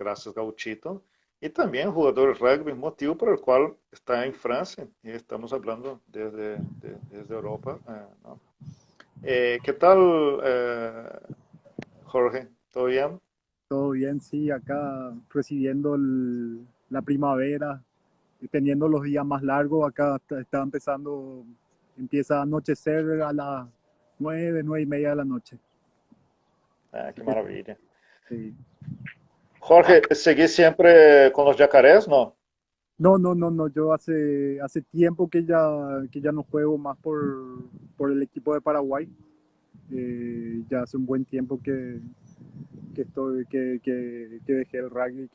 gracias Gauchito, y también jugador de rugby, motivo por el cual está en Francia, y estamos hablando desde Europa, ¿no? ¿Qué tal, Jorge? ¿Todo bien? Todo bien, sí, acá recibiendo la primavera, teniendo los días más largos, acá está empezando, empieza a anochecer a las 9:30 de la noche. Ah, Así qué que maravilla. sí. Jorge, ¿seguís siempre con los yacarés? No. No, no, no, no, yo hace tiempo que ya no juego más por el equipo de Paraguay. Ya hace un buen tiempo que dejé el rugby,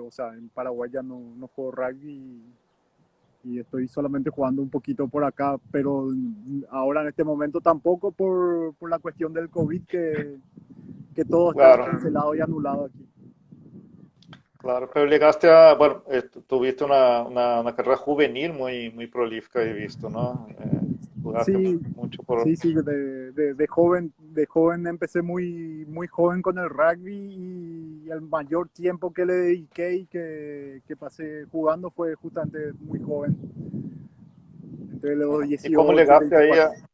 o sea, en Paraguay ya no juego rugby y estoy solamente jugando un poquito por acá, pero ahora en este momento tampoco por la cuestión del COVID que todo está Claro, cancelado y anulado aquí. claro, pero llegaste a, bueno, tuviste una carrera juvenil muy prolífica, he visto, ¿no? Jugaste Sí, mucho por... sí, sí, de joven empecé muy joven con el rugby y el mayor tiempo que le dediqué y que pasé jugando fue justamente muy joven, entre los Ajá. ¿Y cómo 18 y llegaste ahí? 24.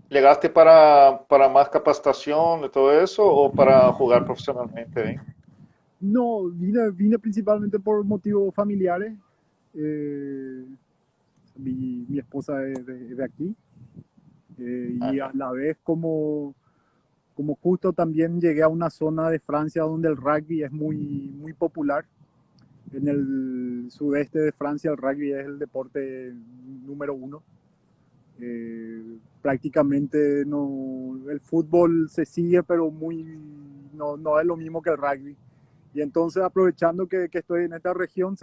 ¿Llegaste para más capacitación de todo eso o para jugar profesionalmente ahí? No, vine principalmente por motivos familiares. Eh, mi esposa es de aquí, Ah, y a ya. la vez como justo también llegué a una zona de Francia donde el rugby es muy popular. En el sudeste de Francia el rugby es el deporte número uno. Prácticamente no, el fútbol se sigue, pero no es lo mismo que el rugby. Y entonces aprovechando que estoy en esta región,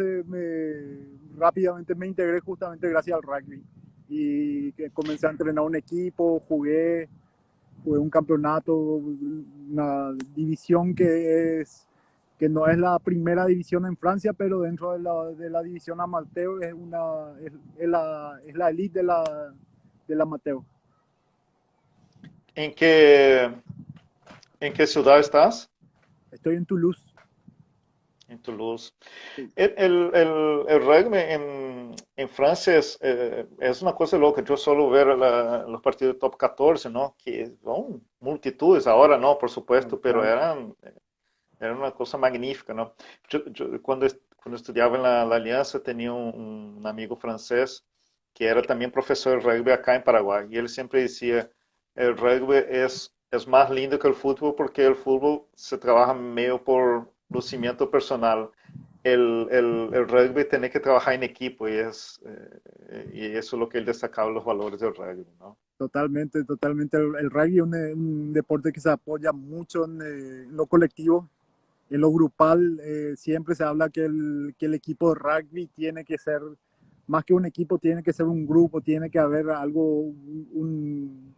rápidamente me integré justamente gracias al rugby. Y que comencé a entrenar un equipo, jugué un campeonato, una división que no es la primera división en Francia, pero dentro de la división amateur es la elite del amateur. ¿En qué, en qué ciudad estás? Estoy en Toulouse. En Toulouse. Sí. El rugby en Francia es una cosa loca. Yo suelo ver los partidos de top 14, ¿no? Que son multitudes ahora, ¿no? Por supuesto, pero Claro. eran una cosa magnífica, ¿no? Cuando estudiaba en la Alianza tenía un amigo francés que era también profesor de rugby acá en Paraguay y él siempre decía, el rugby es más lindo que el fútbol porque el fútbol se trabaja medio por lucimiento personal. El rugby tiene que trabajar en equipo y eso es lo que él destacaba los valores del rugby, ¿no? Totalmente, totalmente. El rugby es un deporte que se apoya mucho en lo colectivo, en lo grupal. Siempre se habla que el equipo de rugby tiene que ser, más que un equipo, tiene que ser un grupo, tiene que haber algo, un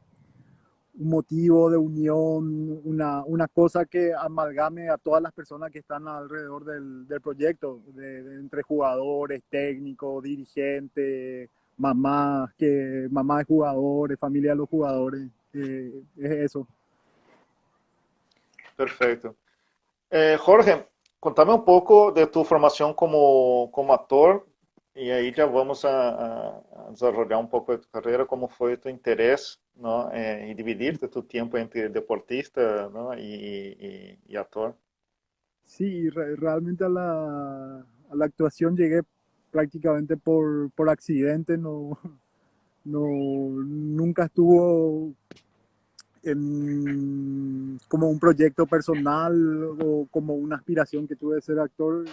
motivo de unión, una cosa que amalgame a todas las personas que están alrededor del proyecto, entre jugadores, técnicos, dirigentes, mamás de jugadores, familia de los jugadores. Es eso. Perfecto. Jorge, contame un poco de tu formación como actor y ahí ya vamos a desarrollar un poco de tu carrera, cómo fue tu interés, ¿no? Y dividirte tu tiempo entre deportista, ¿no? y actor. Sí, realmente a la actuación llegué prácticamente por accidente, nunca estuvo como un proyecto personal o como una aspiración que tuve de ser actor.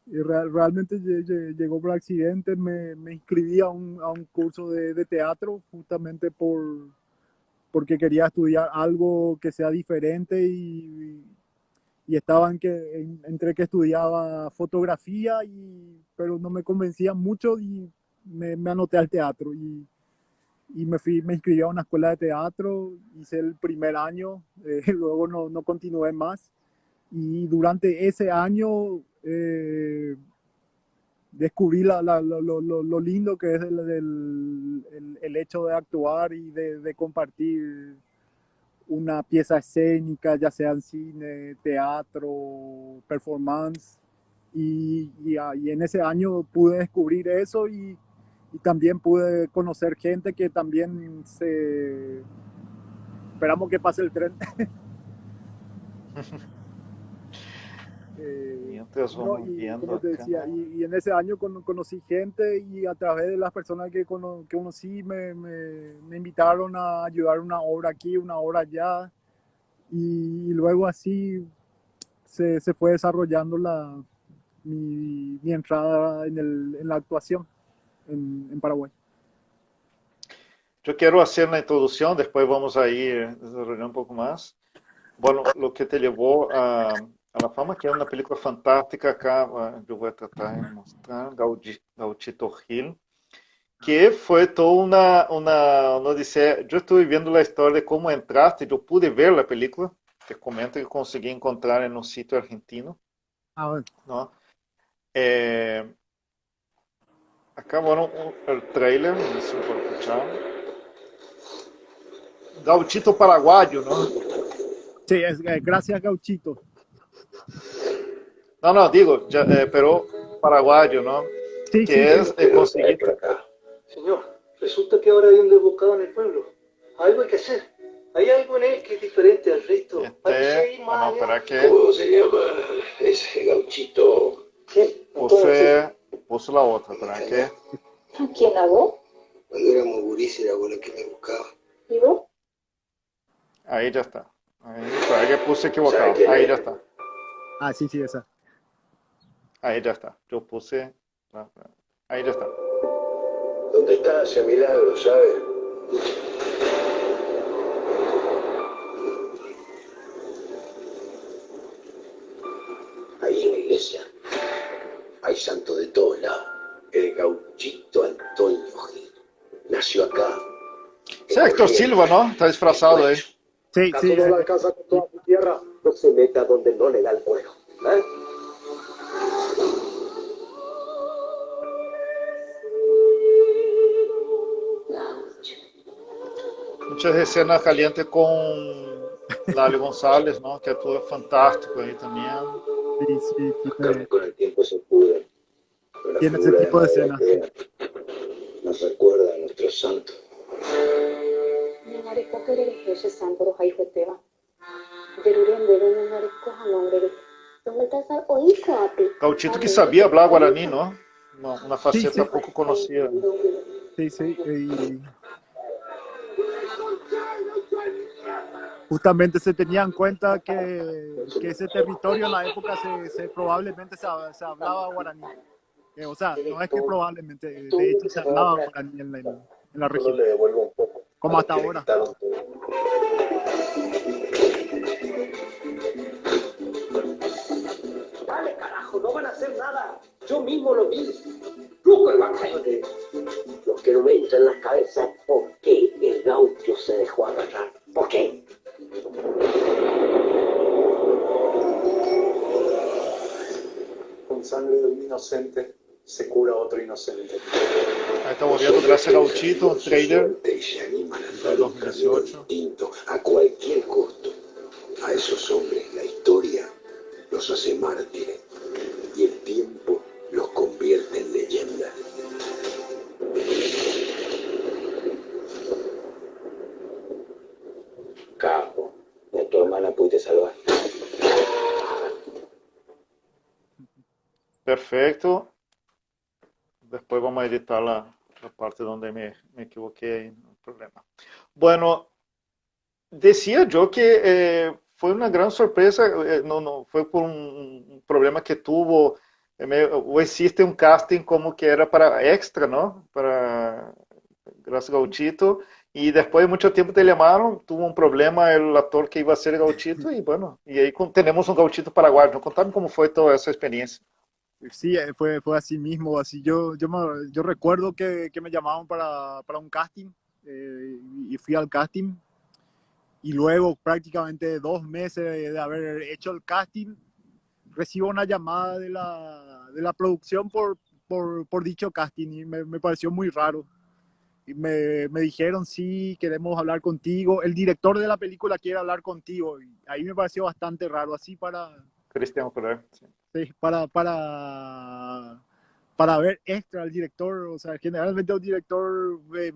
Y realmente llegó por accidente. Me inscribí a un curso de teatro justamente porque quería estudiar algo que sea diferente y estaba entre que estudiaba fotografía, pero no me convencía mucho y me anoté al teatro y me inscribí a una escuela de teatro, hice el primer año, luego no continué más y durante ese año descubrí lo lindo que es el hecho de actuar y de compartir una pieza escénica, ya sea en cine, teatro, performance. Y en ese año pude descubrir eso y también pude conocer gente que también se... Esperamos que pase el tren. Mientras No, vamos y viendo como te acá. decía, y en ese año conocí gente y a través de las personas que conocí me invitaron a ayudar una obra aquí, una obra allá, y luego así se fue desarrollando mi entrada en la actuación en Paraguay. Yo quiero hacer una introducción, después vamos a ir desarrollando un poco más. Bueno, lo que te llevó a la fama, que es una película fantástica acá, yo voy a tratar de mostrar, Gauchito Gil, que fue toda una odisea. Yo estuve viendo la historia de cómo entraste, yo pude ver la película, te comento que conseguí encontrar en un sitio argentino, Ah, bueno. ¿no? Eh, acá, bueno, el trailer, no sé si puedo escuchar. Gauchito paraguayo, ¿no? Sí, gracias Gauchito. No, no, digo, pero paraguayo, ¿no? Sí, sí, Que sí. es conseguir. Señor, resulta que ahora hay un desbocado en el pueblo. Algo hay que hacer. Hay algo en él que es diferente al resto. Parece ir Bueno, más allá. para que ¿Cómo se llama ese gauchito? ¿Qué? puse la otra, para que. ¿A quién hago? Cuando éramos gurises era vos la que me buscaba. ¿Y vos? Ahí ya está. Ahí, para que puse equivocado. Ahí ya está. Ah, sí, sí, esa. Ahí ya está. Yo puse. Ahí ya está. ¿Dónde está ese milagro, sabes? Ahí en la iglesia hay santos de todos lados. El gauchito Antonio Gil nació acá. Sí, Héctor Silva, ¿no? Está disfrazado ahí. Sí, ¿Acaso sí. no la alcanza con toda su tierra? No se meta donde no le da el vuelo. ¿Eh? Muchas escenas calientes con Lali González, ¿no? Que actúa fantástico ahí también. Sí, sí, Las carnes con el tiempo se pudren, pero la tiene ese figura de tipo de madera escenas. Sí. queda. Nos recuerda a nuestros santos. Ninariko kerere santo haihueteva. Derurende de ninariko hanongre. ¿Dónde estás oíco api? Gauchito que sabía hablar guaraní, ¿no? Una Sí, faceta sí, poco conocida. sí, sí. Y justamente se tenía en cuenta que ese territorio en la época probablemente se hablaba guaraní. O sea, no es que probablemente, de hecho se hablaba guaraní en la Solo región, le devuelvo un poco a como los hasta que le ahora. quitaron todo. Dale, carajo, no van a hacer nada. Yo mismo lo vi. Truco el bacayo de... Lo que no me entra en la cabeza es por qué el gaucho se dejó agarrar. ¿Por qué? Con sangre de un inocente se cura otro inocente. Ahí estamos viendo, gracias a Gauchito, un trailer Y se animan a de dar un camino 2018. distinto a cualquier costo. A esos hombres la historia los hace mártires y el tiempo los convierte en leyendas. Capo, de tu hermana pudiste salvar. Perfecto. Después vamos a editar la parte donde me equivoqué, no hay problema. Bueno, decía yo que fue una gran sorpresa, no, fue por un problema que tuvo, o existe un casting como que era para extra, ¿no? Para Gracias Gauchito, y después de mucho tiempo te llamaron, tuvo un problema el actor que iba a ser Gauchito, y bueno, y ahí tenemos un Gauchito paraguayo. Contame cómo fue toda esa experiencia. Sí, fue así mismo, así yo recuerdo que me llamaban para un casting y fui al casting y luego prácticamente 2 meses de haber hecho el casting recibo una llamada de la producción por dicho casting y me pareció muy raro. me dijeron, sí, queremos hablar contigo. El director de la película quiere hablar contigo. Y ahí me pareció bastante raro, así Cristian Ferrer, sí. sí, para ver extra al director. O sea, generalmente un director ve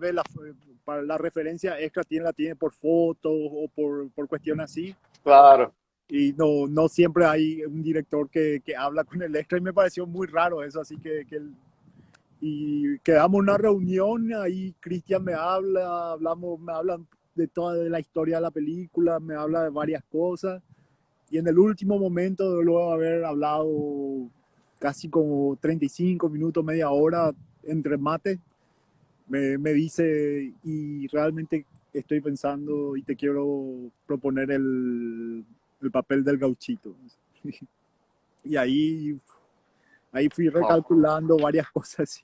para la referencia extra la tiene por fotos o por cuestiones así. Claro. Y no siempre hay un director que habla con el extra y me pareció muy raro eso, así y quedamos en una reunión, ahí Cristian me hablan de toda la historia de la película, me habla de varias cosas y en el último momento, luego de haber hablado casi como 35 minutos, media hora entre mate, me dice, y realmente estoy pensando y te quiero proponer el papel del gauchito. Y ahí fui recalculando varias cosas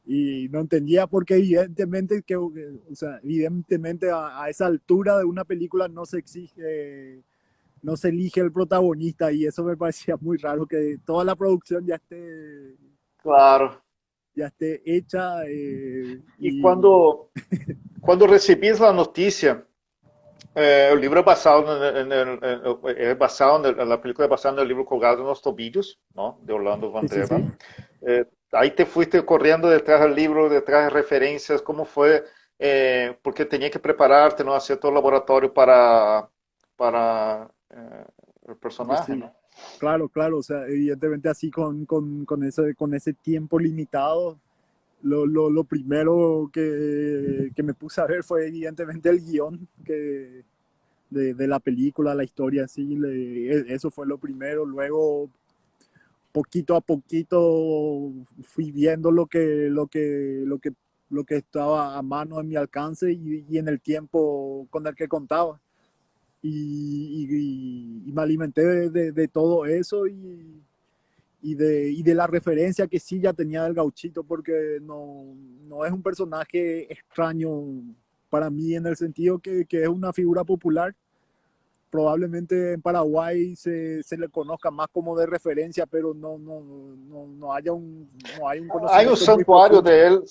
y no entendía porque evidentemente o sea, evidentemente a esa altura de una película no se exige, no se elige el protagonista y eso me parecía muy raro que toda la producción Claro. ya esté hecha Y cuando recibís la noticia, el libro es basado la película es basada en el libro Colgado en los Tobillos, ¿no? De Orlando Van sí, sí, Dreven. sí. Ahí te fuiste corriendo detrás del libro, detrás de referencias, ¿cómo fue? Porque tenía que prepararte, ¿no? Hacer todo el laboratorio para el Pues personaje, sí, ¿no? claro, claro, o sea, evidentemente así con ese tiempo limitado, lo primero que me puse a ver fue evidentemente el guión de la película, la historia, así, eso fue lo primero, luego poquito a poquito fui viendo lo que estaba a mano en mi alcance y en el tiempo con el que contaba. Y me alimenté de todo eso y de la referencia que sí ya tenía del gauchito, porque no es un personaje extraño para mí en el sentido que es una figura popular. Probablemente en Paraguay se le conozca más como de referencia, pero no hay un Hay un conocimiento muy santuario profundo. de él,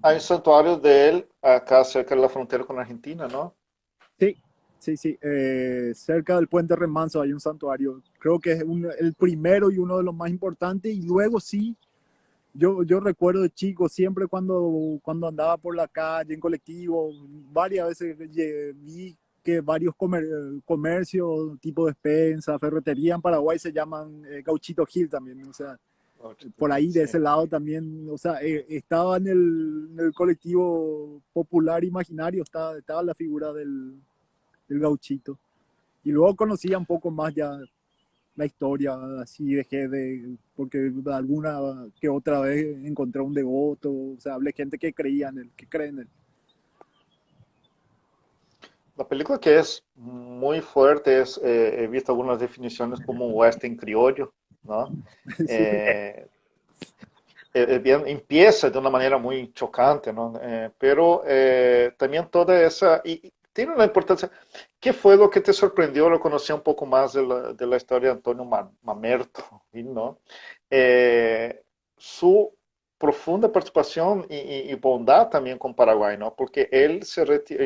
hay un santuario de él acá cerca de la frontera con Argentina, ¿no? Sí, sí, sí. Cerca del Puente Remanso hay un santuario. Creo que es el primero y uno de los más importantes. Y luego sí, yo recuerdo de chico, siempre cuando andaba por la calle, en colectivo, varias veces vi que varios comercios, tipo despensa, ferretería en Paraguay se llaman Gauchito Gil también. O sea, por ahí de Sí. ese lado también, o sea, estaba en el colectivo popular imaginario, estaba la figura del gauchito. Y luego conocía un poco más ya la historia, así porque alguna que otra vez encontré un devoto, o sea, hablé gente que creía en él, que cree en él. La película que es muy fuerte he visto algunas definiciones como un western criollo, ¿no? Sí, Eh, empieza de una manera muy chocante, ¿no? Pero también toda esa, y tiene una importancia. ¿Qué fue lo que te sorprendió? Lo conocí un poco más de la historia de Antonio Mamerto, ¿no? Su profunda participación y bondad también con Paraguay, ¿no? Porque él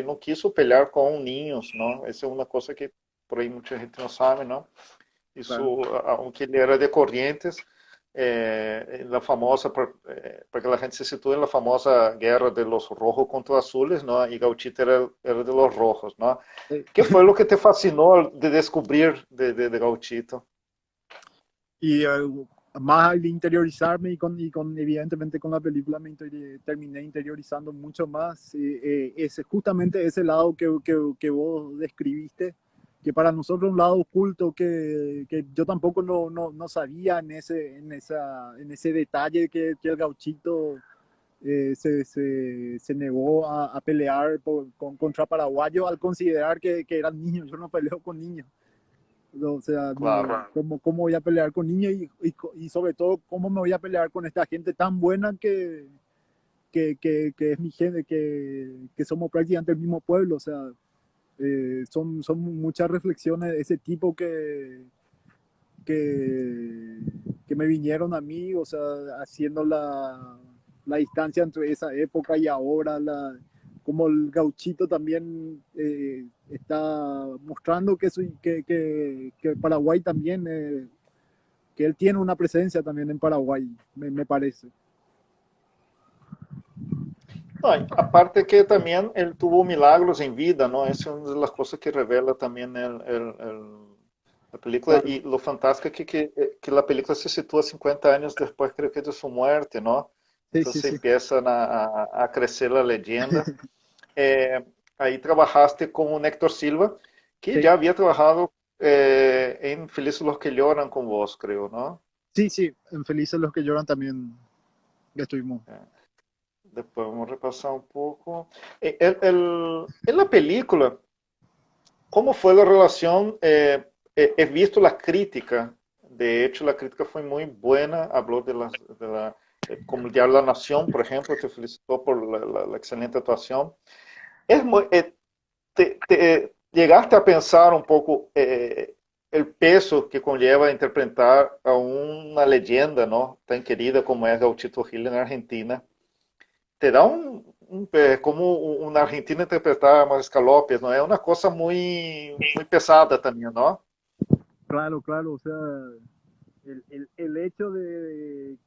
no quiso pelear con niños, ¿no? Esa es una cosa que por ahí mucha gente no sabe, ¿no? Y claro. aunque ele era de Corrientes, la famosa, para que la gente se sitúe en la famosa guerra de los rojos contra los azules, ¿no? Y Gauchito era de los rojos, ¿no? ¿Qué fue lo que te fascinó de descubrir de Gauchito? Y más al interiorizarme evidentemente con la película terminé interiorizando mucho más justamente ese lado que vos describiste, que para nosotros un lado oculto que yo tampoco no sabía en ese detalle que el gauchito se negó a pelear contra paraguayos al considerar que eran niños. Yo no peleo con niños. O sea, no, Claro. ¿cómo voy a pelear con niños y sobre todo cómo me voy a pelear con esta gente tan buena que es mi gente, que somos prácticamente el mismo pueblo? O sea, son muchas reflexiones de ese tipo que me vinieron a mí, o sea, haciendo la distancia entre esa época y ahora, como el gauchito también está mostrando que Paraguay también, que él tiene una presencia también en Paraguay, me parece. No, aparte que también él tuvo milagros en vida, ¿no? Esa es una de las cosas que revela también la película Claro, y lo fantástico que la película se sitúa 50 años después, creo que de su muerte, ¿no? sí, sí, Entonces sí. empiezan a crecer la leyenda. Eh, Ahí trabajaste con Héctor Silva, que Sí, ya había trabajado en Felices los que lloran con vos, creo, ¿no? sí, sí, en Felices los que lloran también estuvimos. Después vamos a repasar un poco. En la película, ¿cómo fue la relación? He visto la crítica, de hecho la crítica fue muy buena, habló como el Diario de la Nación, por ejemplo, te felicitó por la excelente actuación. Es muy, llegaste a pensar un poco el peso que conlleva interpretar a una leyenda, ¿no? Tan querida como es Gauchito Gil en Argentina. Te da como una Argentina interpretar a Mariscal López, ¿no? Es una cosa muy pesada también, ¿no? Claro, claro, o sea, el hecho de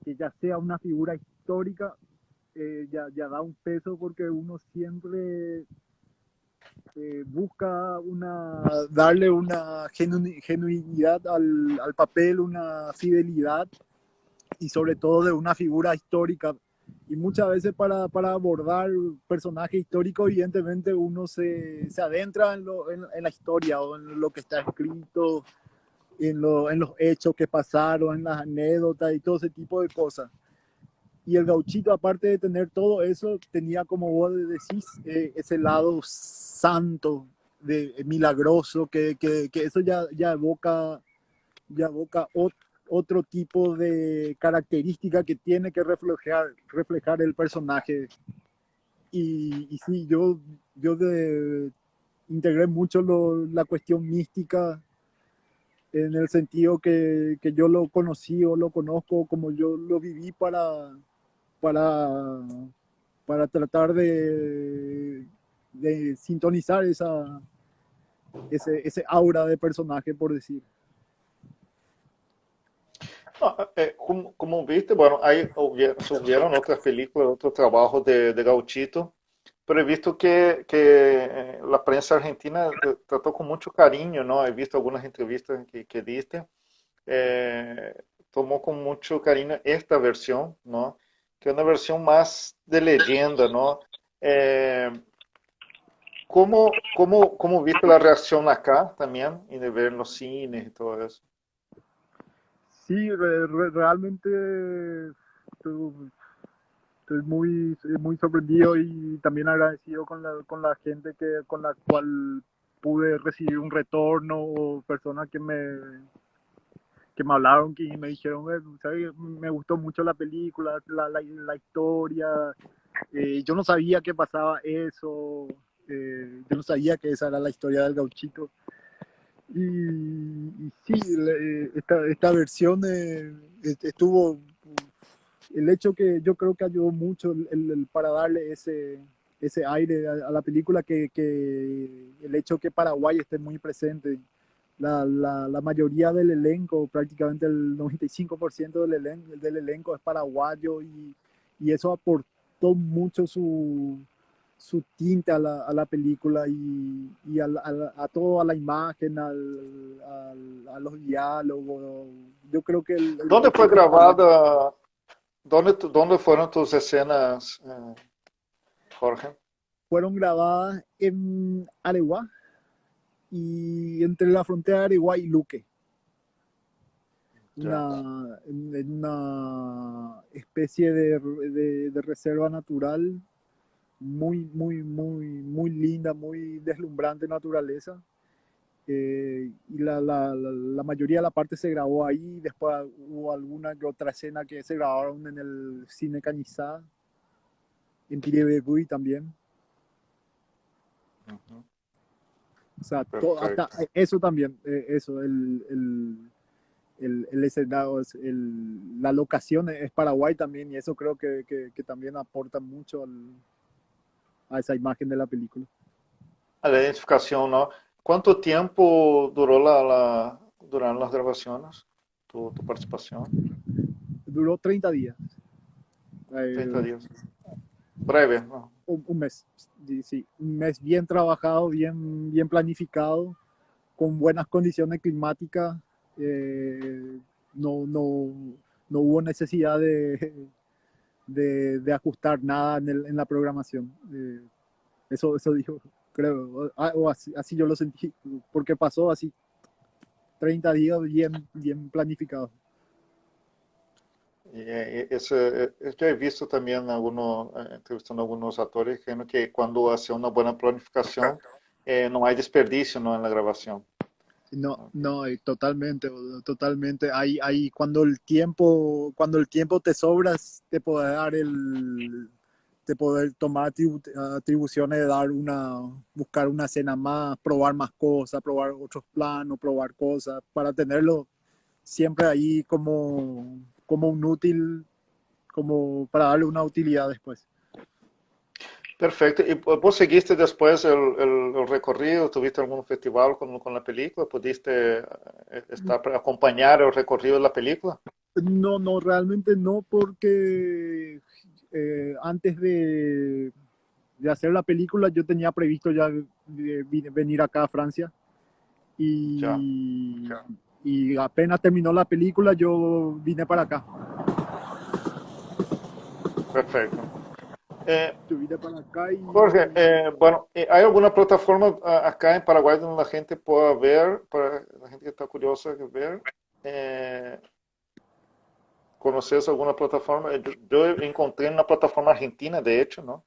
que ya sea una figura histórica ya da un peso porque uno siempre busca darle una genuinidad al papel, una fidelidad y sobre todo de una figura histórica. Y muchas veces para abordar personajes históricos, evidentemente uno se adentra en la historia o en lo que está escrito, en los hechos que pasaron, en las anécdotas y todo ese tipo de cosas. Y el gauchito, aparte de tener todo eso, tenía, como vos decís, ese lado santo, milagroso, que eso ya evoca otro tipo de característica que tiene que reflejar el personaje. Y sí, integré mucho la cuestión mística en el sentido que yo lo conocí o lo conozco como yo lo viví para, para tratar de sintonizar ese aura de personaje, por decir. No, como viste, bueno, se hubieron otras películas, otros trabajos de Gauchito, pero he visto que la prensa argentina trató con mucho cariño, ¿no? He visto algunas entrevistas que diste, eh, tomó con mucho cariño esta versión, ¿no? Que es una versión más de leyenda, ¿no? Eh, ¿Cómo viste la reacción acá también y de ver en los cines y todo eso? Sí, realmente estoy, estoy muy sorprendido y también agradecido con la gente con la cual pude recibir un retorno o personas que me hablaron y me dijeron, ¿sabes? Me gustó mucho la película, la historia. Yo no sabía que pasaba eso, yo no sabía que esa era la historia del gauchito. Y sí, esta versión estuvo, el hecho que yo creo que ayudó mucho para darle ese aire a la película, que el hecho que Paraguay esté muy presente. La mayoría del elenco, prácticamente el 95% del elenco es paraguayo y eso aportó mucho su tinte a la película y a todo, a la imagen, a los diálogos. Yo creo que ¿Dónde el fue principal grabada? ¿Dónde fueron tus escenas, Jorge? fueron grabadas en Areguá y entre la frontera de Areguá y Luque. Ya. En una especie de reserva natural muy linda, muy deslumbrante naturaleza. Y la mayoría de la parte se grabó ahí. Después hubo alguna que otra escena que se grabaron en el cine Cañizá, en Piribebuy también. Ujú. O sea, hasta Perfecto. eso también, eso, el escenario, la locación es Paraguay también, y eso creo que también aporta mucho a esa imagen de la película. A la identificación, ¿no? ¿Cuánto tiempo duró duraron las grabaciones? Tu participación? Duró 30 días, 30 eh, días. Breve, ¿no? un mes, sí, un mes bien trabajado, bien planificado, con buenas condiciones climáticas. eh, no, no, no hubo necesidad de ajustar nada en la programación. Eso dijo, creo, o así yo lo sentí, porque pasó así 30 días bien planificados. Yo he visto también entrevistando a algunos actores que cuando hace una buena planificación no hay desperdicio, ¿no? En la grabación. No, Okay. no, totalmente, boludo, totalmente. Hay cuando el tiempo te sobras, te poder tomar atribuciones de buscar una escena más, probar más cosas, probar otros planos, probar cosas, para tenerlo siempre ahí como un útil, como para darle una utilidad después. Perfecto. ¿Y vos seguiste después el recorrido? ¿Tuviste algún festival con la película? ¿Pudiste acompañar el recorrido de la película? No, no, realmente no, porque antes de hacer la película yo tenía previsto ya venir acá a Francia Ya, y, y apenas terminó la película yo vine para acá. perfecto. Eh, Yo vine para acá y Jorge, bueno, ¿hay alguna plataforma acá en Paraguay donde la gente pueda ver, para la gente que está curiosa de ver? Eh, ¿Conoces alguna plataforma? Yo encontré una plataforma argentina, de hecho, ¿no?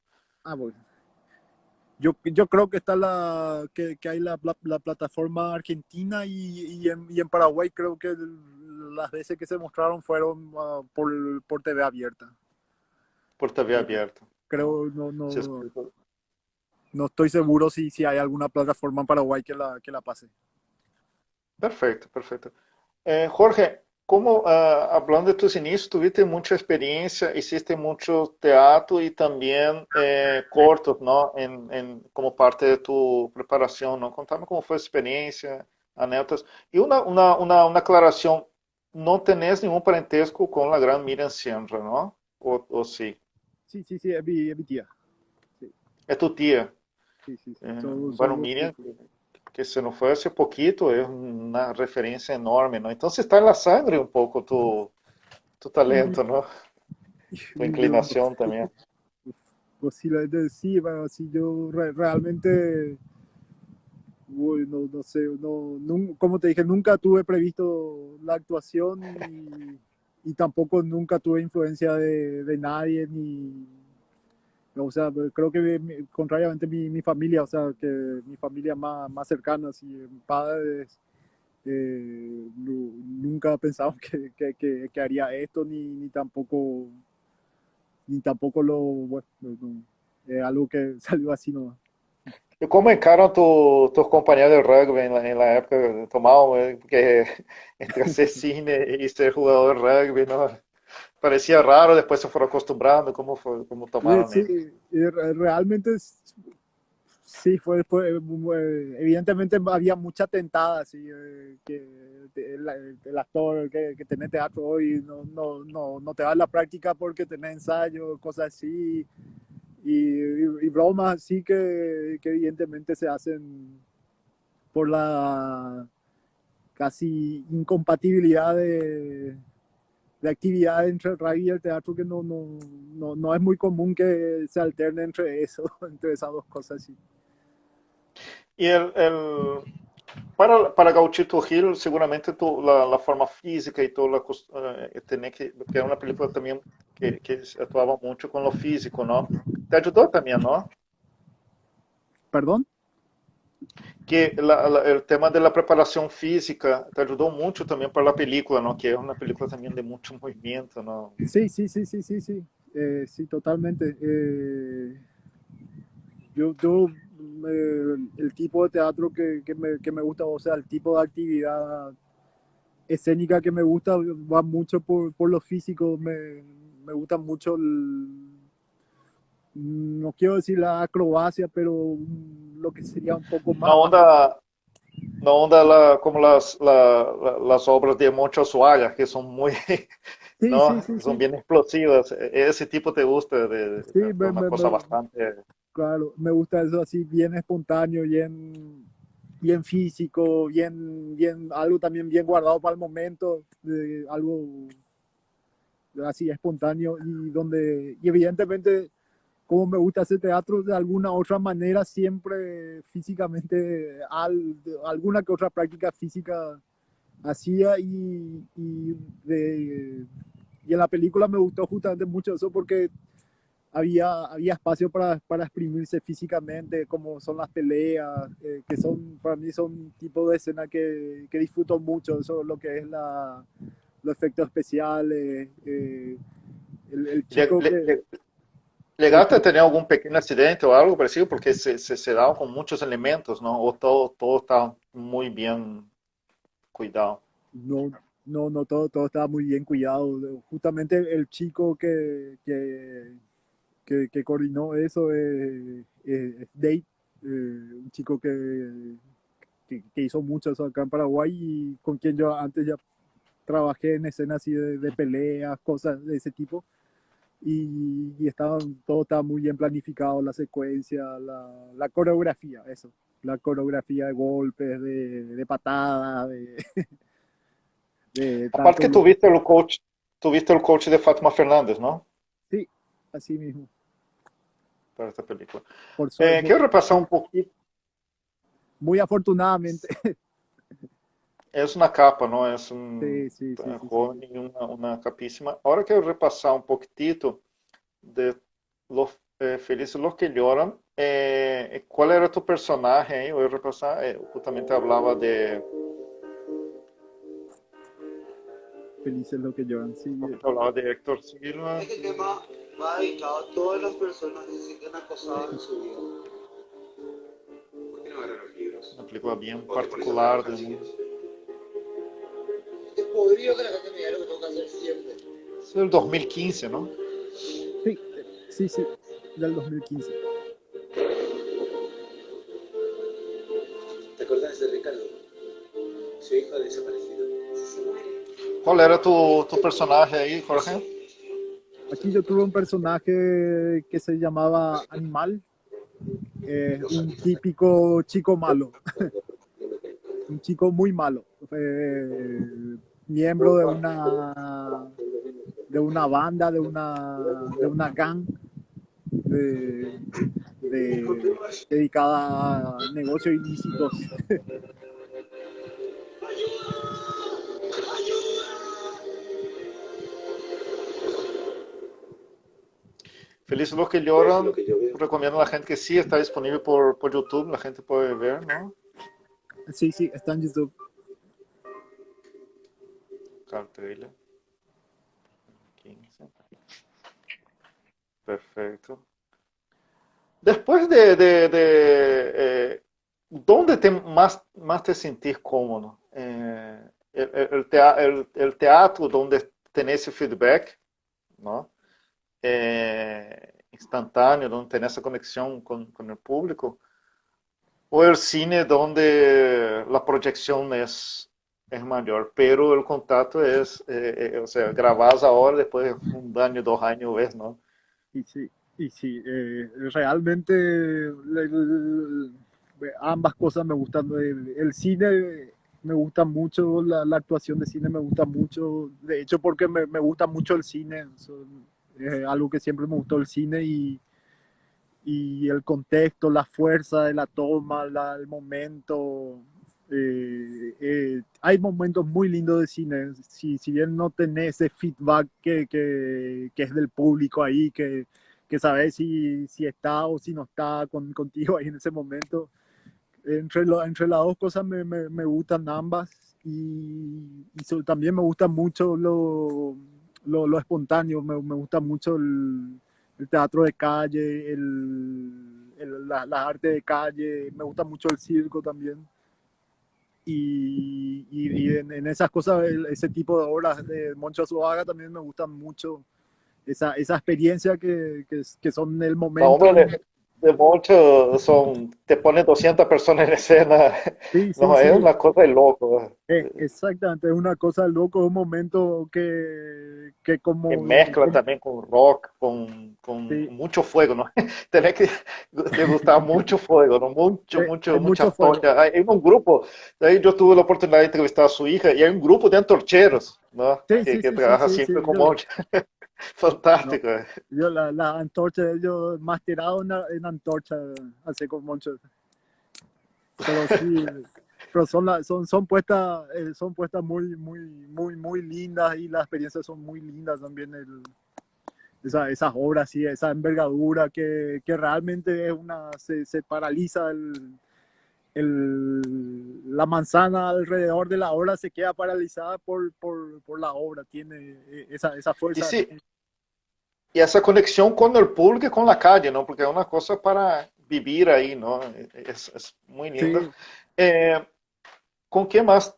bueno, yo creo que está que hay la plataforma argentina y en Paraguay creo que las veces que se mostraron fueron por TV abierta. Por TV abierta, ¿no? Creo, Sí, no estoy seguro si hay alguna plataforma en Paraguay que la pase. perfecto, perfecto. Jorge, ¿cómo, hablando de tus inicios, tuviste mucha experiencia, hiciste mucho teatro y también cortos, ¿no? Como parte de tu preparación, ¿no? Contame cómo fue esa experiencia, anécdotas. Y una aclaración, no tenés ningún parentesco con la gran Miriam Sierra, ¿no? O sí, Sí, sí, sí, es mi tía. Sí, es tu tía. sí, sí, sí. Bueno, Miriam, que se nos fue hace poquito, es una referencia enorme, ¿no? Entonces está en la sangre un poco tu Y, talento, ¿no? Tu y yo no inclinación sé, también. posiblemente sí, bueno, sí, yo realmente, uy, no sé, como te dije, nunca tuve previsto la actuación y tampoco nunca tuve influencia de nadie, o sea, creo que contrariamente mi familia, o sea, que mi familia más cercana, así, mi padre nunca pensaba que haría esto, ni tampoco bueno, es algo que salió así nomás. ¿Y cómo encaran tus compañeros de rugby en la época? Tomaban, porque entre hacer cine y ser jugador de rugby, ¿no? Parecía raro, después se fueron acostumbrando. ¿Cómo fue, cómo tomaron Sí, eso? realmente sí, evidentemente había mucha tentada, así, el actor que tiene teatro hoy no te da la práctica porque tenés ensayo, cosas así, y bromas así que evidentemente se hacen por la casi incompatibilidad de actividad entre el rugby y el teatro que no es muy común que se alterne entre eso, entre esas dos cosas así. Y para Gauchito Hill, seguramente la forma física y todo, tenía que era una película también que actuaba mucho con lo físico, ¿no? Te ayudó también, ¿no? ¿Perdón? Que el tema de la preparación física te ayudó mucho también para la película, ¿no? Que es una película también de mucho movimiento, ¿no? Sí, sí, sí, sí, sí, sí. Sí, totalmente. Yo el tipo de teatro que me gusta, o sea, el tipo de actividad escénica que me gusta va mucho por lo físico, me gusta mucho no quiero decir la acrobacia, pero lo que sería un poco Una más. onda, una onda como las obras de Moncho Suárez, que son muy, Sí, sí, ¿no? sí, Son sí. bien explosivas. Ese tipo te gusta Sí, de una cosa bastante... claro, me gusta eso así, bien espontáneo, bien físico, algo también bien guardado para el momento, algo así espontáneo y evidentemente, como me gusta hacer teatro, de alguna otra manera, siempre físicamente, alguna que otra práctica física hacía y en la película me gustó justamente mucho eso porque había espacio para exprimirse físicamente, como son las peleas, que son, para mí son tipo de escena que disfruto mucho, eso lo que es los efectos especiales, el Le- chico le- que... le- El ¿Llegaste a chico tener algún pequeño accidente o algo parecido? Porque se daban con muchos elementos, ¿no? O todo está muy bien cuidado. no, no, todo estaba muy bien cuidado. Justamente el chico que coordinó eso es Dave, un chico que hizo mucho eso acá en Paraguay y con quien yo antes ya trabajé en escenas así de peleas, cosas de ese tipo. Todo estaba muy bien planificado, la secuencia, la coreografía, eso. La coreografía de golpes, de patadas, de Aparte tanto que tuviste el coach de Fátima Fernández, ¿no? sí, así mismo. Para esta película. Por suerte, Quiero repasar un poquito. muy afortunadamente. Es una capa, ¿no? Es un Sí, sí, sí, sí, sí, joven y una capísima. Ahora quiero repasar un poquitito de los felices los que lloran. ¿Cuál era tu personaje ahí? Voy a repasar. Justamente hablaba felices los que lloran. Sí, hablaba de Héctor Silva. Este tema va dedicado a todas las personas que se sienten acosadas en su vida. ¿Por qué no agarran los libros? Una película bien ¿O te pones a trabajar, particular. chicos? Es podrido que la gente me diga lo que tengo que hacer siempre. Es del 2015, ¿no? sí, sí, sí, del 2015. ¿Te acuerdas de Ricardo? Su hijo desaparecido. ¿Cuál era tu personaje ahí, Jorge? Aquí yo tuve un personaje que se llamaba Animal, un típico chico malo, un chico muy malo, miembro de una banda, de una gang de, dedicada a negocios ilícitos. Felices los que lloran. Recomiendo a la gente que sí está disponible por YouTube. La gente puede ver, ¿no? Sí, sí, está en YouTube. Trailer. 15. Perfecto. Después ¿dónde más te sentís cómodo? El teatro, donde tenés ese feedback, ¿no? Instantáneo, donde tenés esa conexión con el público, o el cine, donde la proyección es mayor, pero el contacto o sea, grabás ahora, después de un año, 2 años, ves, ¿no? Y sí, realmente ambas cosas me gustan. El cine me gusta mucho, la actuación de cine me gusta mucho, de hecho porque me gusta mucho el cine, es algo que siempre me gustó el cine y el contexto, la fuerza de la toma, el momento. Hay momentos muy lindos de cine, si bien no tenés ese feedback que es del público ahí, que sabes si está o si no está contigo ahí en ese momento. Entre las dos cosas me gustan ambas también me gusta mucho lo espontáneo, me gusta mucho el teatro de calle, la arte de calle, me gusta mucho el circo también. y en esas cosas, ese tipo de obras de Moncho Azuaga también me gustan mucho, esa experiencia que son el La momento. obra de Moncho son, te ponen 200 personas en escena, Sí, sí, no, sí. es una cosa de loco, Exactamente, es una cosa loco, es un momento que que como, mezcla también con rock, con sí, mucho fuego, ¿no? Tenés que te gustar mucho fuego, ¿no? hay Mucha mucho fuego. antorcha. Hay un grupo, ahí yo tuve la oportunidad de entrevistar a su hija y hay un grupo de antorcheros, ¿no? Sí, sí, Que sí, sí, trabaja sí, sí. siempre con Yo, Moncho. no, Fantástico. yo la antorcha, yo más tirado en antorcha, así con Moncho. Pero sí, pero son puestas muy lindas y las experiencias son muy lindas también. Esas obras, sí, esa envergadura que realmente es se paraliza la manzana alrededor de la obra, se queda paralizada por la obra, tiene esa Y fuerza. sí, y esa conexión con el público y con la calle, ¿no? Porque es una cosa para vivir ahí, ¿no? Es muy lindo. Sí, Eh, ¿Con qué más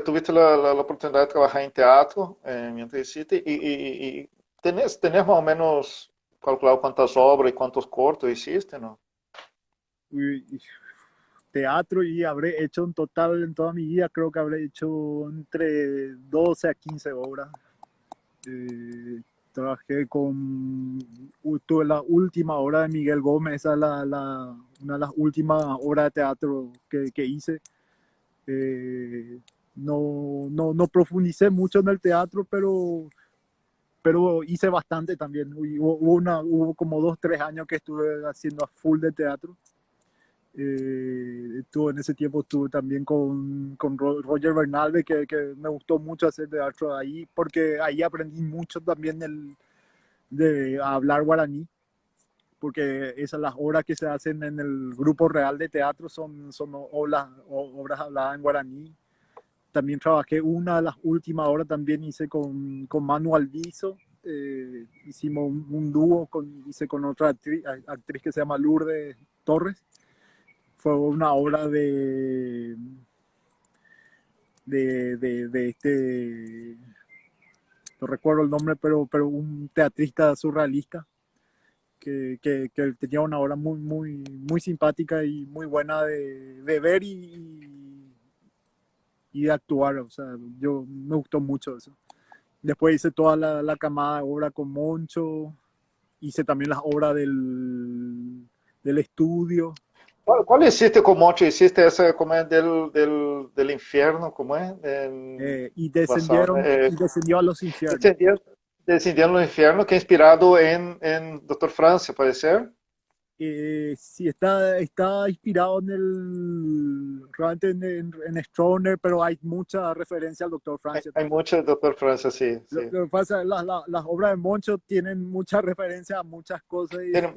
tuviste la oportunidad de trabajar en teatro mientras hiciste? Y tenés más o menos calculado cuántas obras y cuántos cortos hiciste, ¿no? y teatro y habré hecho un total en toda mi vida, creo que habré hecho entre 12 a 15 obras. Trabajé tuve la última obra de Miguel Gómez, esa es una de las últimas obras de teatro que hice. Eh, no profundicé mucho en el teatro, pero hice bastante también. Hubo como 2, 3 años que estuve haciendo a full de teatro. En ese tiempo estuve también con Roger Bernalde, que me gustó mucho hacer teatro ahí, porque ahí aprendí mucho también de hablar guaraní, porque esas las obras que se hacen en el grupo real de teatro son obras habladas en guaraní. También trabajé una de las últimas obras, también hice con Manu Alviso, hicimos un dúo, hice con otra actriz que se llama Lourdes Torres. Fue una obra de este, no recuerdo el nombre, pero un teatrista surrealista que tenía una obra muy simpática y muy buena de ver y de actuar. O sea, me gustó mucho eso. Después hice toda la camada de obra con Moncho, hice también las obras del estudio. ¿Cuál hiciste con Moncho? ¿Hiciste esa como es del infierno? ¿Cómo es? Y Basado, descendió a los infiernos. descendiendo, descendiendo al infierno, que es inspirado en Doctor Francia, puede ser. Sí, está inspirado realmente en Stroner, pero hay mucha referencia al Doctor Francia Hay también. mucho de Doctor Francia, sí, sí. Lo que pasa es las obras de Moncho tienen mucha referencia a muchas cosas y Tiene-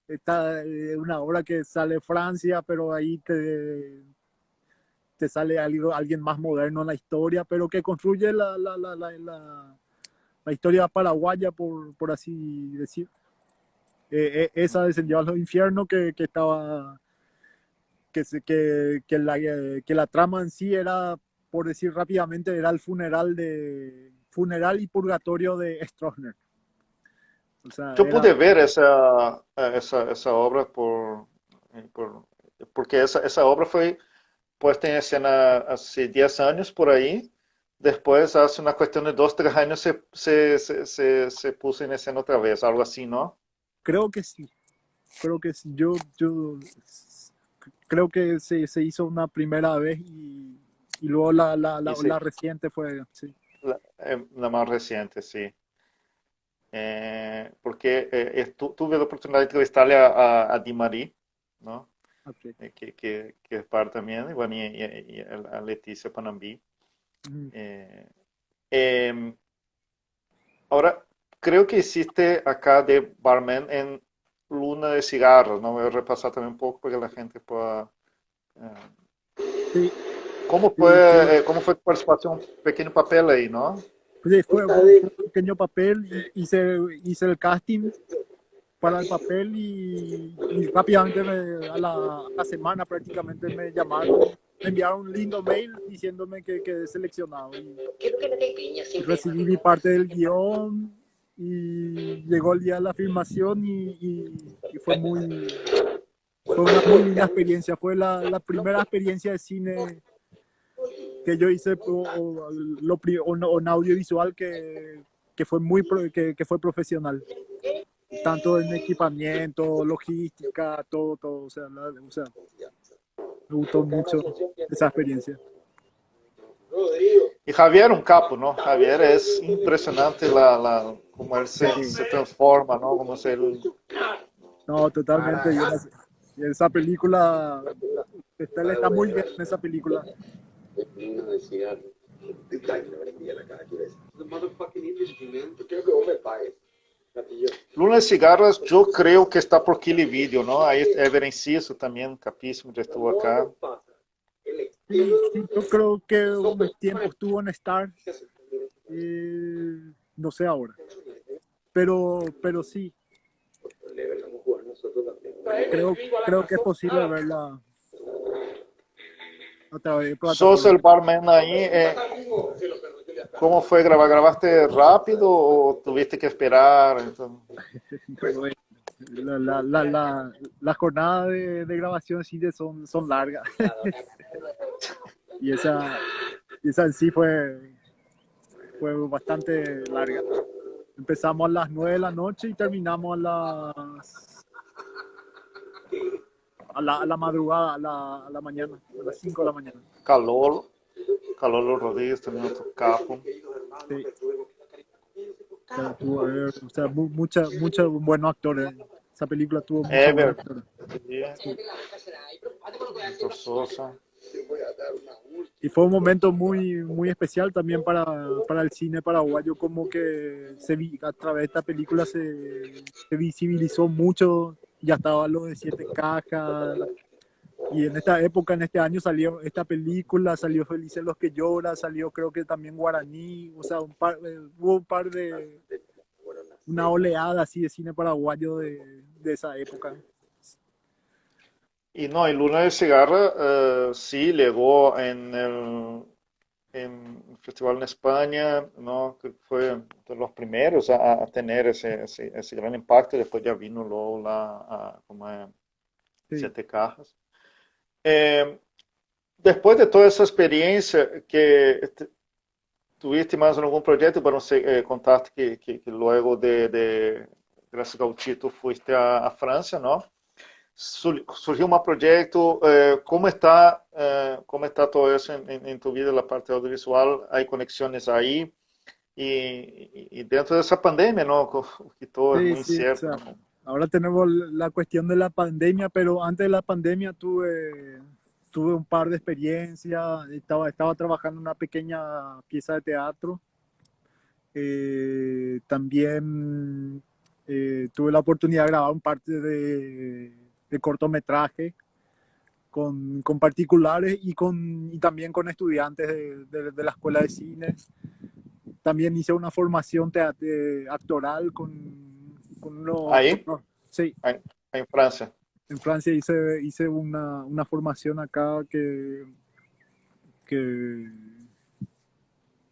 está una obra que sale Francia, pero ahí te sale alguien más moderno en la historia, pero que construye la historia paraguaya, por así decir. Esa descendió a los infiernos que estaba que la trama en sí era, por decir rápidamente, era el funeral y purgatorio de Stroessner. O sea, Yo pude ver esa obra por- porque esa obra fue puesta en escena hace 10 años por ahí. Después, hace una cuestión de 2, 3 años, se puso en escena otra vez, algo así, ¿no? creo que sí, creo que sí. Yo creo que se hizo una primera vez y luego Y la reciente fue, sí. la más reciente, sí. Porque tuve la oportunidad de entrevistarle a Di Marí, ¿no? Okay. Que es parte también, y bueno, y a Leticia Panambi. Mm. Eh, eh, Ahora, creo que hiciste acá de barman en Luna de Cigarros, ¿no? Voy a repasar también un poco para que la gente pueda... eh, Sí, sí, cómo fue tu participación? Un pequeño papel ahí, ¿no? sí, Esta fue de un pequeño papel y hice el casting para el papel y rápidamente a la semana prácticamente me llamaron me enviaron un lindo mail diciéndome que quedé seleccionado. Y Creo que la caipirinha siempre es recibí mi parte del guión y llegó el día de la filmación y fue fue una muy linda experiencia. Fue la primera experiencia de cine que yo hice en audiovisual que fue que fue profesional. Tanto en equipamiento, logística, todo. O sea, me gustó mucho esa experiencia. Y Javier un capo, ¿no? Javier es impresionante cómo él se transforma, ¿no? Cómo él... No, totalmente. Y esa película, él está muy bien en esa película. vino de cigarro. Dale una valentía a la cara, ¿quieres? The motherfucking industry, man. Quiero que vos me pagues. Luna de Cigarras, yo creo que está por Kili Video, ¿no? Ahí Ever Enciso también, capísimo, ya estuvo acá. Sí, yo creo que un tiempo estuvo en Star, no sé ahora, pero sí, creo que es posible verla a través de ¿Sos el plataformas. barman ahí? ¿Cómo fue grabar? ¿Grabaste rápido o tuviste que esperar? Entonces, Las jornadas de grabación de cine son largas. y esa en sí fue bastante larga. Empezamos a las 9 de la noche y terminamos a la madrugada, a la mañana, a las 5 de la mañana. Calor Rodríguez, también otro capo. Sí. O sea, muchos buenos actores. Esa película tuvo muchos buenos Ever, actores. sí. Víctor Sosa. Y fue un momento muy especial también para el cine paraguayo, como que a través de esta película se visibilizó mucho, ya estaba lo de Siete Cajas, y en esta época, en este año salió esta película, salió Felices los que lloran, salió creo que también Guaraní, o sea, hubo una oleada así de cine paraguayo de esa época. Y no, y Luna de Cigarra sí llegó en un festival en España, ¿no? Que fue de los primeros a tener ese gran impacto. Después ya vino luego como Sí. Siete Cajas. Después de toda esa experiencia que tuviste más en algún proyecto, bueno, contaste que luego de Gracias Gauchito fuiste a Francia, ¿no? Surgiu um projeto, como está todo isso em tu vida, a parte audiovisual, há conexões aí, e dentro dessa pandemia, ¿no? Que todo es Sí, muy sí, o incierto, sea, ¿no? ahora tenemos la cuestión de la pandemia, pero antes de la pandemia tuve un par de experiencias, estaba trabajando en una pequeña pieza de teatro, también tuve la oportunidad de grabar un parte de cortometraje con particulares y también con estudiantes de la escuela de cine. También hice una formación actoral con Aí, sí, em França. en Francia hice una formación acá que,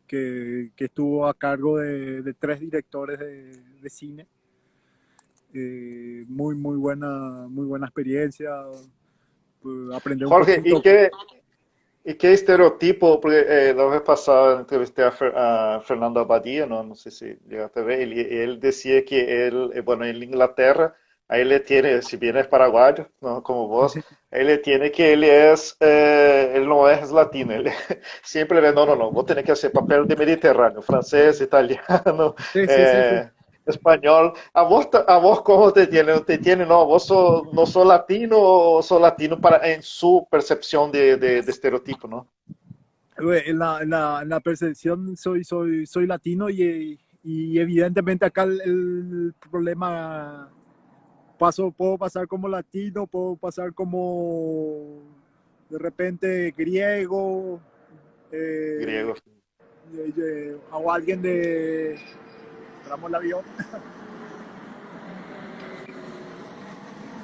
que estuvo a cargo de 3 directores de cine. Muy buena experiencia. Aprender un Jorge, poquito. ¿y qué estereotipo? Porque la vez pasada entrevisté a Fernando Abadia, no sé si llegaste a ver, él decía que él, bueno, en Inglaterra, ahí le tiene, si bien es paraguayo, ¿no? Como vos, ahí le tiene que él no es latino, él siempre ve, no, vos tenés que hacer papel de Mediterráneo, francés, italiano, Sí. español. ¿A vos cómo te tiene? ¿Te tiene, no, no sos latino o sos latino en su percepción de estereotipo, ¿no? En la percepción soy latino y evidentemente acá el problema puedo pasar como latino, puedo pasar como de repente griego, Griego. o alguien esperamos el avión.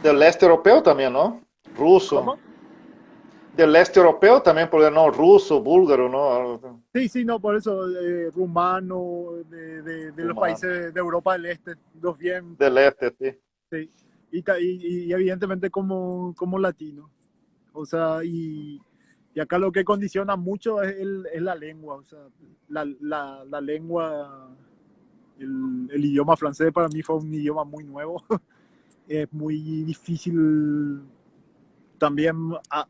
Del este europeo también, ¿no? Ruso. ¿Cómo? del este europeo también, porque no, ruso, búlgaro, ¿no? Sí, no, por eso, rumano, de los Rumano. países de Europa del Este, los bien, Del este, sí. sí. Y evidentemente como latino. O sea, y acá lo que condiciona mucho es la lengua. O sea, la lengua, el idioma francés para mí fue un idioma muy nuevo. Es muy difícil también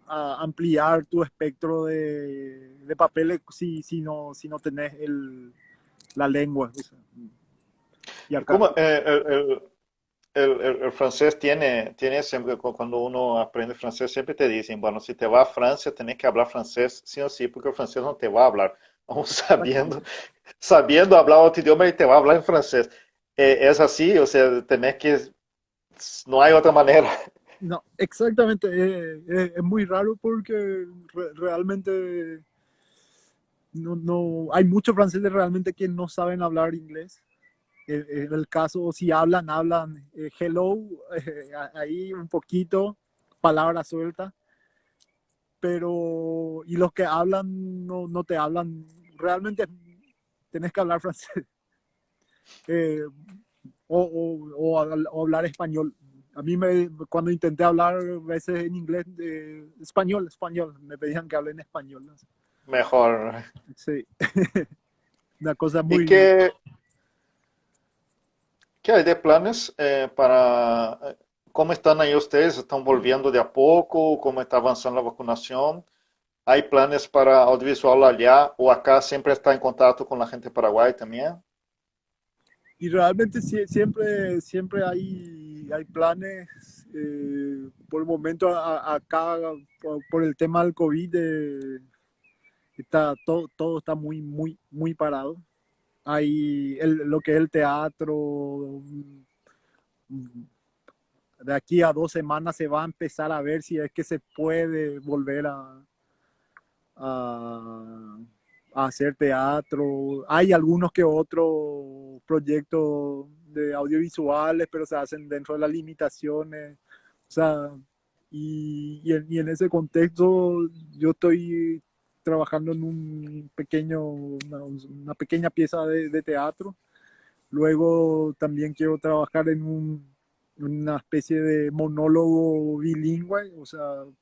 ampliar tu espectro de papeles si no tenés la lengua. O sea, y ¿Y acá, cómo el francés tiene siempre, cuando uno aprende francés, siempre te dicen, bueno, si te vas a Francia, tenés que hablar francés sí o sí, porque el francés no te va a hablar, aún sabiendo hablar otro idioma y te va a hablar en francés. Es así, o sea, tenés que, no hay otra manera. no, exactamente, es muy raro porque realmente hay muchos franceses realmente que no saben hablar inglés. En el caso, si hablan hello, ahí un poquito, palabras sueltas, pero y los que hablan no te hablan, realmente tenés que hablar francés eh, o hablar español. A mí cuando intenté hablar a veces en inglés, español, me pedían que hable en español, ¿no? Mejor. Sí, una cosa ¿Y muy... qué hay de planes para, cómo están ahí ustedes? ¿Están volviendo de a poco? ¿Cómo está avanzando la vacunación? ¿Hay planes para audiovisual allá o acá siempre está en contacto con la gente de Paraguay también? Y realmente siempre hay planes. Por el momento acá, por el tema del COVID, todo está muy parado. Hay lo que es el teatro. De aquí a 2 semanas se va a empezar a ver si es que se puede volver a, a hacer teatro. Hay algunos que otros proyectos de audiovisuales, pero se hacen dentro de las limitaciones. O sea, y en ese contexto yo estoy trabajando en una pequeña pieza de teatro. Luego también quiero trabajar en una especie de monólogo bilingüe, o sea,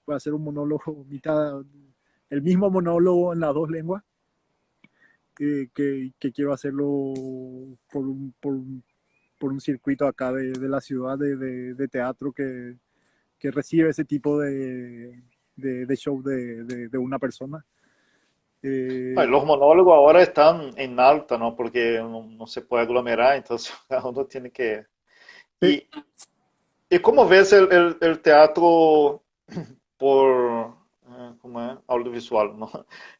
va a ser un monólogo mitad, el mismo monólogo en las dos lenguas, que quiero hacerlo por un circuito acá de la ciudad de teatro que recibe ese tipo de show de una persona. Ay, Eh, los monólogos ahora están en alta, ¿no? Porque no se puede aglomerar, entonces cada uno tiene que... sí, ¿Y, y cómo ves el teatro por, ¿cómo es? Audiovisual, ¿no?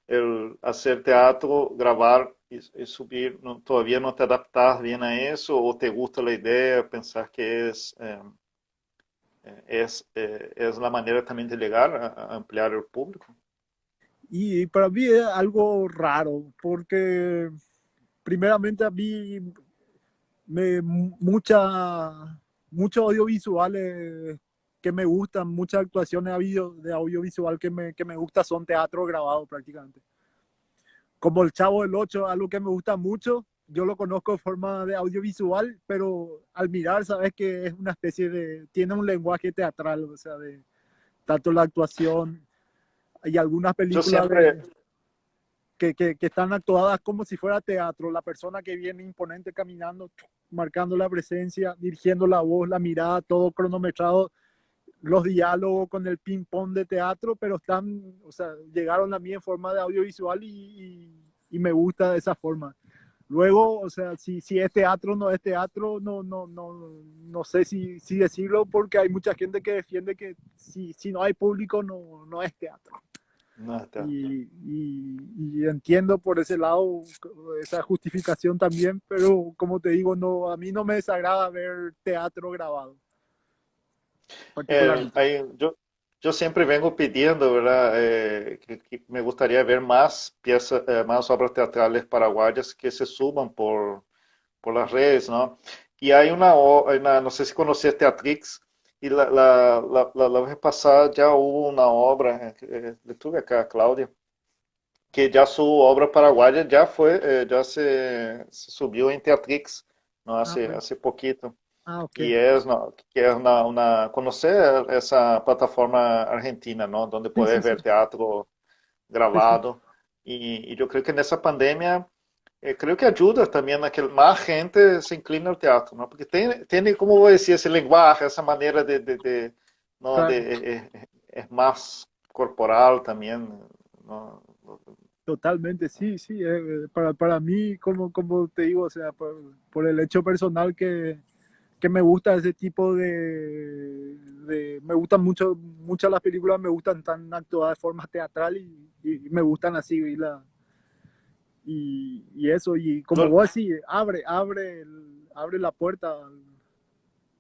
El hacer teatro, grabar y subir, ¿todavía no te adaptas bien a eso o te gusta la idea, pensás que es la manera también de llegar a ampliar el público? y para mí es algo raro, porque primeramente a mí me, muchos audiovisuales que me gustan, muchas actuaciones de audiovisual que me gusta son teatro grabado prácticamente. Como El Chavo del Ocho, algo que me gusta mucho, yo lo conozco de forma de audiovisual, pero al mirar sabes que es una especie tiene un lenguaje teatral, o sea, de tanto la actuación y algunas Yo películas siempre, que están actuadas como si fuera teatro, la persona que viene imponente caminando, marcando la presencia, dirigiendo la voz, la mirada, todo cronometrado, los diálogos con el ping-pong de teatro, pero están, o sea, llegaron a mí en forma de audiovisual y me gusta de esa forma. Luego, o sea, si es teatro o no es teatro, no sé si decirlo, porque hay mucha gente que defiende que si no hay público no es teatro. no, Y entiendo por ese lado esa justificación también, pero como te digo, a mí no me desagrada ver teatro grabado, particularmente. yo siempre vengo pidiendo, ¿verdad? Que me gustaría ver más piezas, más obras teatrales paraguayas que se suban por las redes, ¿no? Y hay no sé si conoces Teatrix, Y la vez pasada ya hubo una obra, le tuve acá a Claudia, que ya su obra paraguaya ya fue, ya se subió en Teatrix, ¿no? Ah, bueno. Hace poquito. Ah, ok. Y es, ¿no? Que es conocer esa plataforma argentina, ¿no? Donde Sí, sí, puedes sí. ver teatro Sí, sí. grabado. Y yo creo que en esa pandemia, creo que ayuda también a que más gente se incline al teatro, ¿no? Porque tiene, como voy a decir, ese lenguaje, esa manera ¿no? Claro, Es más corporal también, ¿no? totalmente, sí, sí. Para mí, como te digo, o sea, por el hecho personal que me gusta ese tipo me gustan muchas las películas, me gustan tan actuadas de forma teatral y me gustan así, y eso, y como Lo- vos decís, abre la puerta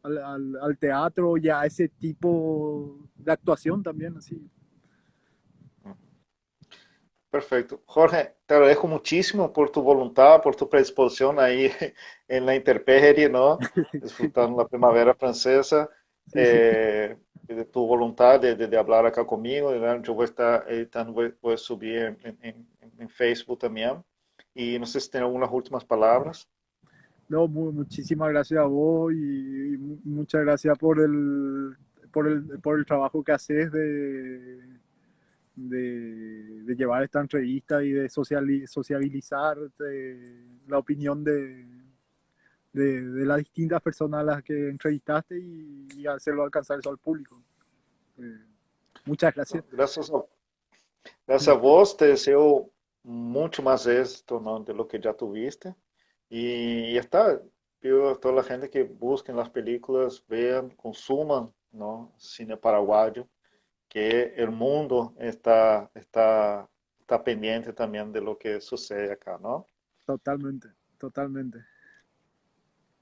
al teatro y a ese tipo de actuación también, así. Perfecto. Jorge, te agradezco muchísimo por tu voluntad, por tu predisposición ahí en la intemperie, ¿no? Disfrutando la primavera francesa, Sí, sí. de tu voluntad de hablar acá conmigo. ¿Verdad? Yo voy a estar editando, voy a subir en Facebook también. Y no sé si tienes algunas últimas palabras. No, muchísimas gracias a vos y muchas gracias por el trabajo que haces de llevar esta entrevista y de sociabilizar la opinión de las distintas personas a las que entrevistaste y hacerlo alcanzar eso al público. Eh, Muchas gracias. No, gracias a vos, te deseo mucho más éxito, ¿no? De lo que ya tuviste. Y ya está. Pido a toda la gente que busquen las películas, vean, consuman, ¿no? Cine paraguayo, que el mundo está pendiente también de lo que sucede acá, ¿no? Totalmente, totalmente.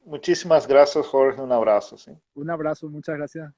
Muchísimas gracias, Jorge. Un abrazo, ¿sí? Un abrazo, muchas gracias.